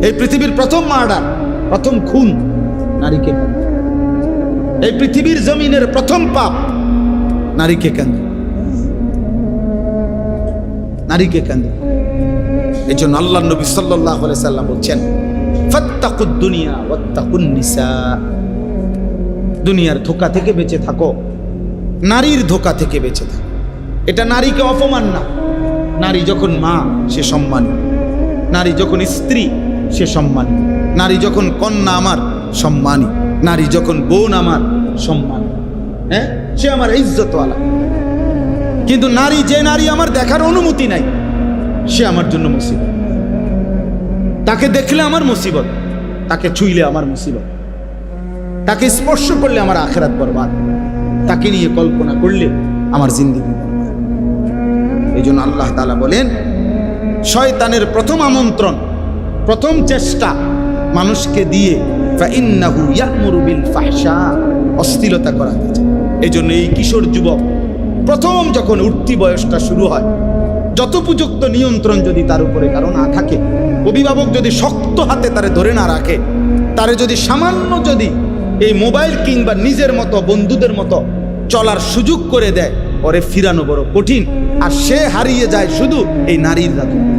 এই পৃথিবীর প্রথম মার্ডার, প্রথম খুন নারীকে কেন্দ্র। এই পৃথিবীর জমিনের প্রথম পাপ নারীকে কেন্দ্র, নারীকে কেন্দ্র। এই জন্য আল্লাহ নবী সাল্লাল্লাহু আলাইহি সাল্লাম বলছেন, ফাত্তাকুদ দুনিয়া ওয়াত্তাকুন নিসা। দুনিয়ার ধোঁকা থেকে বেঁচে থাকো, নারীর ধোঁকা থেকে বেঁচে থাকো। এটা নারীকে অপমান না। নারী যখন মা সে সম্মানী, নারী যখন স্ত্রী সে সম্মানী, নারী যখন কন্যা আমার সম্মানী, নারী যখন বোন আমার সম্মানী, হ্যাঁ সে আমার ইজ্জতওয়ালা। কিন্তু নারী, যে নারী আমার দেখার অনুমতি নাই, সে আমার জন্য মুসিবত। তাকে দেখলে আমার মুসিবত, তাকে ছুঁইলে আমার মুসিবত, তাকে স্পর্শ করলে আমার আখিরাত বরবাদ, তাকে নিয়ে কল্পনা করলে আমার জিন্দেগি বরবাদ। এই জন্য আল্লাহ তাআলা বলেন, শয়তানের প্রথম আমন্ত্রণ, প্রথম চেষ্টা মানুষকে দিয়ে ফাইন্নাহু ইয়া'মুরু বিল ফাহশা, অশ্লীলতা করাতে চায়। এই জন্য এই কিশোর যুবক প্রথম যখন উঠতি বয়সটা শুরু হয়, যথোপযুক্ত নিয়ন্ত্রণ যদি তার উপরে কারো না থাকে, অভিভাবক যদি শক্ত হাতে তারে ধরে না রাখে, তারে যদি সামান্য যদি এই মোবাইল কিংবা নিজের মতো বন্ধুদের মতো চলার সুযোগ করে দেয়, পরে ফিরানো বড় কঠিন। আর সে হারিয়ে যায় শুধু এই নারীর রাজত্বে।